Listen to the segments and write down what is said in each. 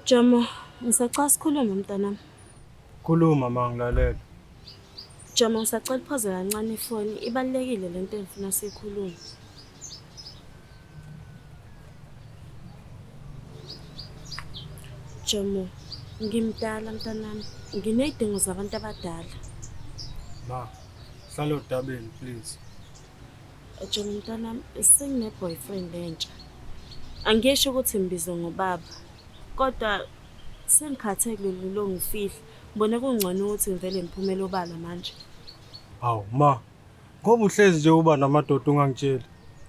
Jomo, ngisacela sikhulume mntanami. Khuluma mangilalela. Jomo, ngisacela uphoze kancane ifoni. Ibalulekile lento engifuna siyikhulume. Jomo, ngimdala mntanami. Nginey'dingo zabantu abadala. Ma, hlala odabeni please. Jomo mntanami, sengine-boyfriend entsha. Angisho ukuthi ngibizo ngobaba. Kodwa sengikhathele kulolu longifihla. Ngibone kungcono ukuthi ngivele ngiphumele obala manje. Hawu ma, ngoba uhlezi nje uba namadoda ungangitsheli.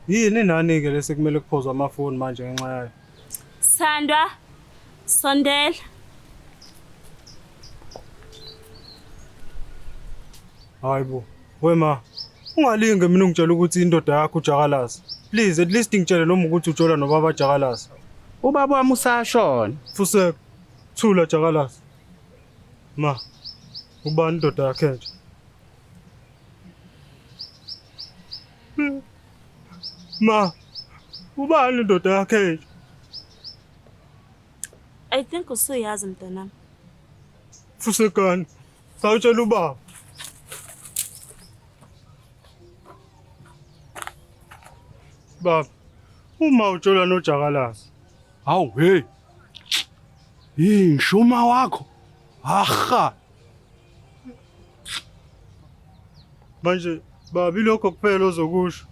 Yini nani-ke lese kumele kuphozwe amafoni manje ngenxa yayo? Sandwa, sondela. Hayi bo, wema, ungalinge mina ungitshela ukuthi indoda yakho uJakalasi. Please, at least ngitshele noma ukuthi ujola nobaba Jakalasi. Ubaba wami usashona. Fuseka, thula Jakalasi. Ma, ubani indoda yakhe nje? Ma, ubani indoda yakhe nje? I think usuyazi mntanami. Fusekani, sawutshela ubaba. Baba, uma ujola noJakalasi. Hawu hey. Yishuma wakho. Aha. Manje baba ilokho kuphela ozokusho.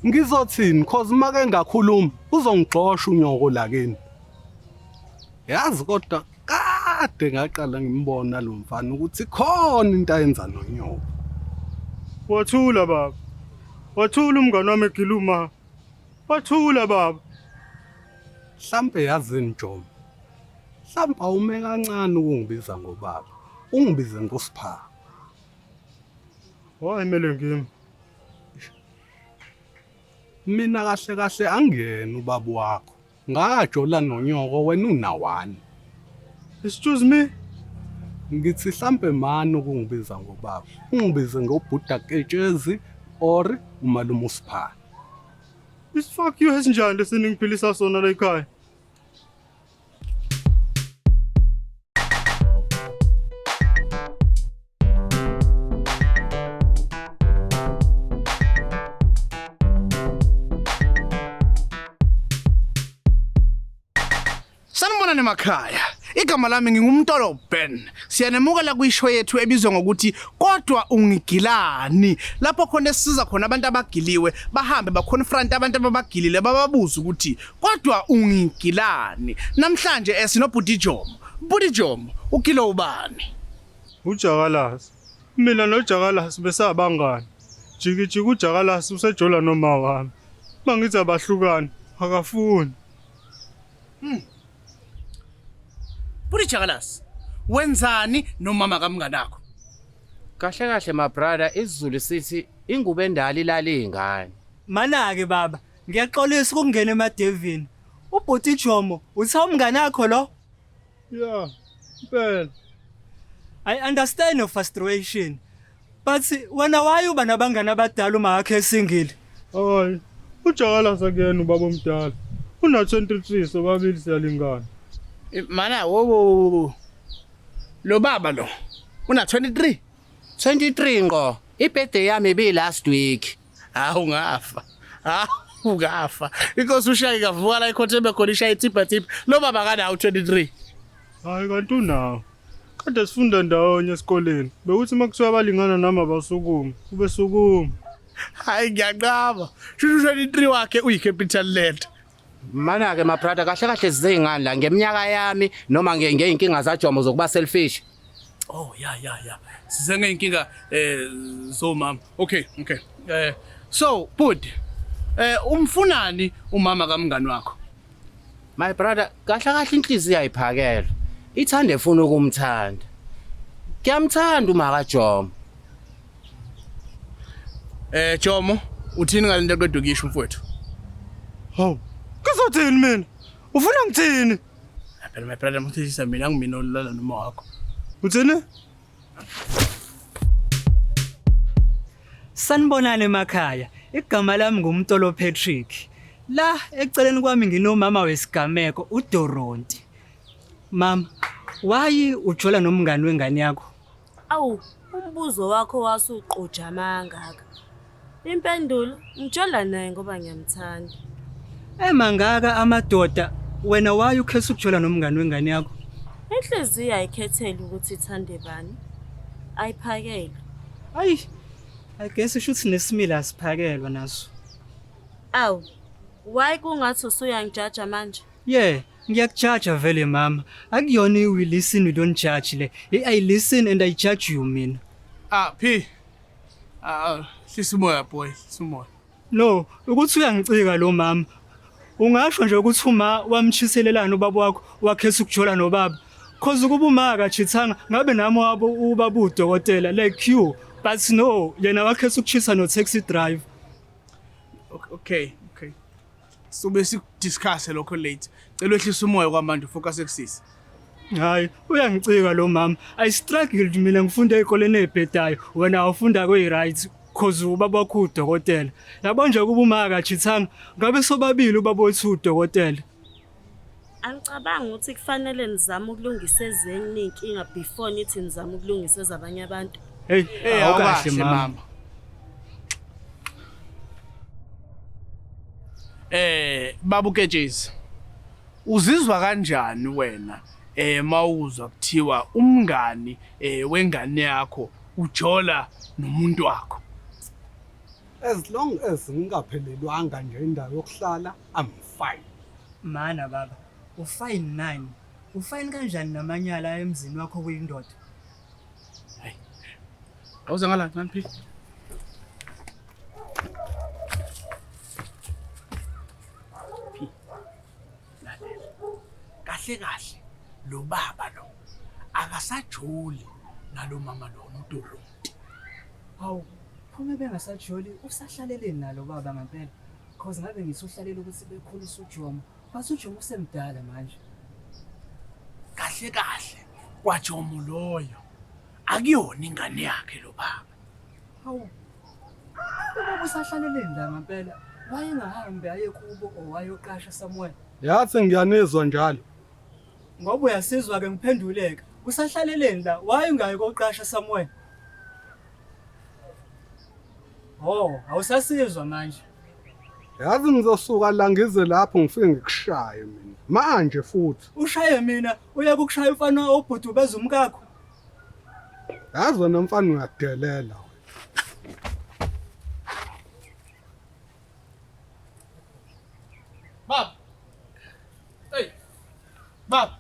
Ngizothini cause make ngakhuluma uzongixosha unyoko lakeni. Yazi kodwa kade ngaqala ngimbona lo mfana ukuthi khona into ayenza nonyoko. Wathula baba. Wathula umngane wami egiluma. Wathula baba. Mhlambe yazini Jomo. Mhlambe awume kancane ukungibiza ngobaba. Ungibize ngosipha. Wayimele ngimi. Mina kahle kahle angiyena ubaba wakho. Ngajola nonyoko wena unawani. Excuse me. Ngithi mhlambe mani ukungibiza ngobaba. Ungibize ngobhuda ketshezi or umalume usipha. Is fuck you esinjani leseningiphilisa sona la ekhaya? Sanibonani emakhaya. Igama lami ngingumntolo Ben. Siyanemukela kwisho yethu ebizwa ngokuthi kodwa ungigilani. Lapho khona sisiza khona abantu abagiliwe bahambe baconfront abantu ababagilile bababuza ukuthi kodwa ungigilani. Namhlanje sinobhuti Jomo. Bhuti Jomo, ugilo ubani? uJakalasi. Mina noJakalasi besabangani. Jiki uJakalasi usejola noma wami. Mangithi abahlukani, akafuni. Bhuti Jakalasi, wenzani nomama kamngane wakho? Kahle kahle my brother isiZulu sithi ingube endala ilale ingane. Mana-ke baba, ngiyaxolisa ukungena emadevini. Ubhuti Jomo, utha umngane wakho lo? Yeah, impela. I understand your frustration. But wena why uba nabangane abadala uma wakhe single? Hayi, uJakalasi akuyena ubaba omdala. Una 23 sobabili siyalingana. Mana wo. Lo baba lo. Una 23. 23 ngo. Ibirthday yami ibi last week. Ungafa. Ungafa. Because ushayi kavuka la ekhothe khona ishayi tipha. Lo baba kana u 23. Hayi kanti unawo. Kade sifunda ndawonye esikoleni. Bekuthi makuthiwa abalingana nami abasukumi, ube sukumi. Hayi ngiyaqaba. Shushu 23 wakhe uyicapital letter. Mana ke my brother kahle kahle sizengani la ngeminyaka yami noma ngeinkinga zaJomo zokuba selfish. Oh yeah. Size ngeinkinga so mama. Okay. So bud. Umfunani umama kamngani wakho? My brother kahle kahle inhliziyo ayiphakela. Ithande efuna ukumthanda. Ngiyamthanda uma kaJomo. Jomo, uthini ngalento qedwe ukisho mfowethu? Hawu, kuzothini mina? Ufuna ngithini? Phela my brother mthisa mina ngimina olala noma wakho. Uthini? Sanibonani emakhaya. Igama lami ngumntolo Patrick. La eceleni kwami nginomama wesigameko uDoronti. Mama, why ujola nomngani wengane yakho? Awu, umbuzo wakho wasuqoja mangaka. Impendulo, ngitshola naye ngoba ngiyamthanda. Mangaka amadoda, wena why ukhetha ukujola nomngani wengane yakho? Inhliziyo ayikhetheli ukuthi ithande bani. Ayiphakele. Hayi, I guess shuthi nesimila asiphakelwa naso. Awu, why kungathi usuyangijaja manje? Yeah, ngiyakujaja vele mama. Akuyona we listen we don't judge le. I listen and I judge you mina. P. Sisimoya boy, simoya. No, ukuthi uyangicika lo mama. Ungasho nje ukuthi uma wamchiselelana ubaba wakho wakhetha ukujola nobaba. Cause ukuba uma akachithanga ngabe nami wabo ubaba udokotela like you. But no, yena wakhetha ukuchisa no taxi drive. Okay. So bese discuss lokho late. Cela wehlisa umoya kwamanje focus ekusisi. Hayi, uyangicika lo mama. I struggled mina ngifunda ezikoleni ezibhedayo. Wena awufunda kwe right cause ubaba wakho udokotela. Yabo nje kuba uma akachithanga ngabe sobabili ubaba wethu udokotela. Angicabangi ukuthi kufanele nizame ukulungisa ezinye inkinga before nithi nizame ukulungisa ezabanye abantu. Hey, awukahle mama. Babu Ketshezi. Uzizwa kanjani wena mawuzwa kuthiwa umngani wengane yakho ujola nomuntu wakho? As long as ngingaphelelwanga nje indawo yokuhlala, I'm fine. Mana baba, ufine 9. Ufine kanjani namanyala emzini wakho kuyindoda? Awuze ngala nani P? Kahle lo baba lo akasajoli nalo mama lo umuntu lo. Hawu, phuma bengasajoli usahlaleleni nalo baba ngempela. Cause ngabe ngisuhlalela ukuthi bekhulisa uJomo. Base uJomo usemdala manje. Kahle kwaJomo loyo. Akuyona ingane yakhe lo baba. Hawu. Ubaba usahlaleleni la ngempela. Wayengahambi aye kubo owayoqasha somewhere. Yathi ngiyanizwa njalo. Ngoba uyasizwa ke ngiphenduleka. Usahlaleleni la, why ungayi koqasha somewhere? Oh, awusasizwa manje. Yazi ngizosuka la ngize lapho ngifike ngikushaye mina. Manje futhi. Ushaye mina, uya kukushaya umfana obhudu beza umkakho. Yazi wena mfana uyadelela. Baba. Hey. Baba.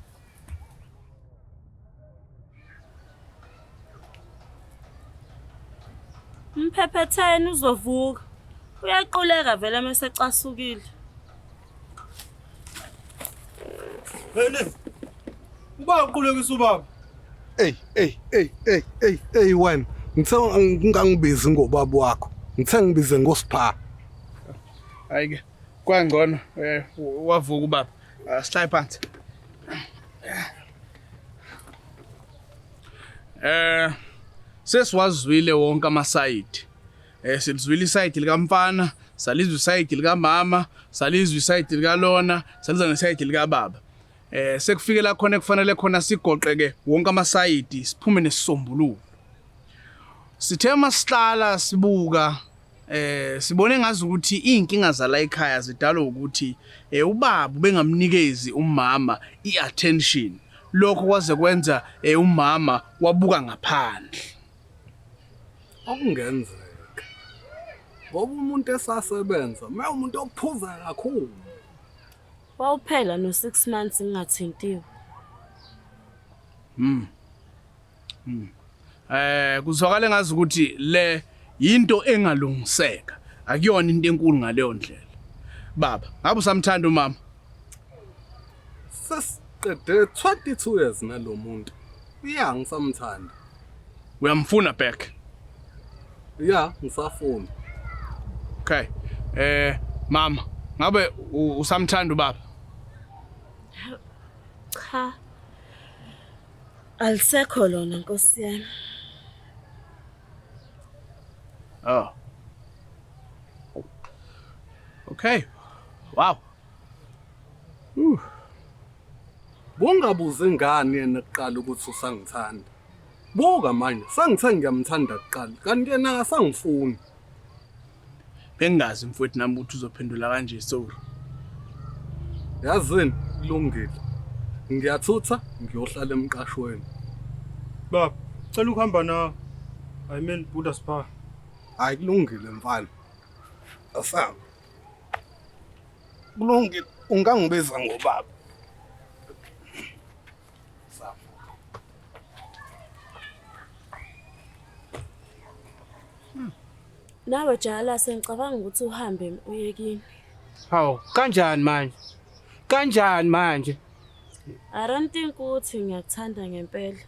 Mphephetheni uzovuka. Uyaquleka vele mase casukile. Hey, uba uqulekisa ubaba. Hey wena. Ngithe ngingangibizi ngobaba wakho. Ngithe ngibize ngosipha. Hayike. Kwangcono wavuka ubaba. Sihlale phansi. Sesiwazwile wonke amasayidi. Silizwile isayidi likamfana, salizwe isayidi likamama, salizwe isayidi likalona, salizwe nesayidi likababa. Sekufike la khona kufanele khona sigoqeke wonke amasayidi siphume nesisombululo. Sithe masihlala sibuka sibone ngazi ukuthi inkinga zala ekhaya zidalwa ukuthi ubaba bengamnikezi umama iattention. Lokho kwaze kwenza umama wabuka ngaphandle. Okungenzeka. Ngoba umuntu esasebenza, umuntu ophuza kakhulu. Wawuphela no 6 months ngingathintiwe. Kuzwakala ngazi ukuthi le into engalungiseka. Akuyona into enkulu ngaleyo ndlela. Baba, ngabe usamthanda umama? Sesiqede 22 years nalo muntu. Ngisamthanda. Uyamfuna back? Yeah, ngisafuna. Okay. Mama, ngabe usamthanda ubaba? Cha. Alisekho lona Nkosi yami. Oh. Okay. Wow. Bungabuze ngani yena kuqala ukuthi usangithanda. Buka manje, sangithe ngiyamthanda kuqala, kanti yena akasangifuni. Bengazi mfowethu nami ukuthi uzophendula kanje sorry. Yazini, kulungile. Ngiyathutha, ngiyohlala emqashweni. Baba, cela ukuhamba nawe. I mean Buddha Spa. Hayi kulungile mfana. Asamba. Kulungile, ungangibiza ngobaba. Nawe Jakalasi ngicabanga ukuthi uhambe uye kini. Hawu, kanjani manje? Kanjani manje? I don't think ukuthi ngiyakuthanda ngempela.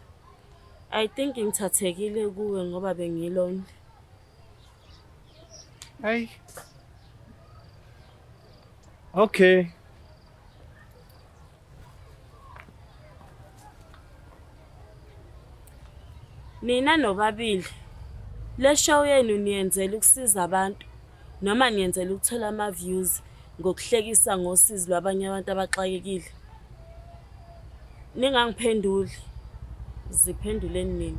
I think ngithathekile kuwe ngoba bengilonely. Hey. Okay. Nina nobabili le show yenu niyenzela ukusiza abantu noma niyenzela ukuthola ama views ngokuhlekisa ngosizi lwabanye abantu abaxakekile? Ningangiphenduli. Ziphenduleni nina.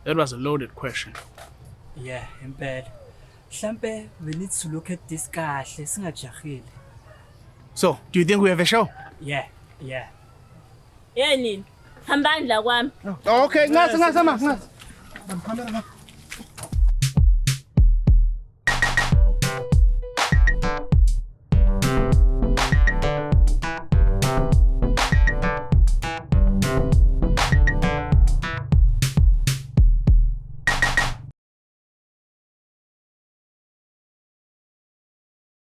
That was a loaded question. Yeah, impela. Mhlambe we need to look at this kahle singajahile. So, do you think we have a show? Yeah. Nini? Hambani la kwami. Okay, ngazi.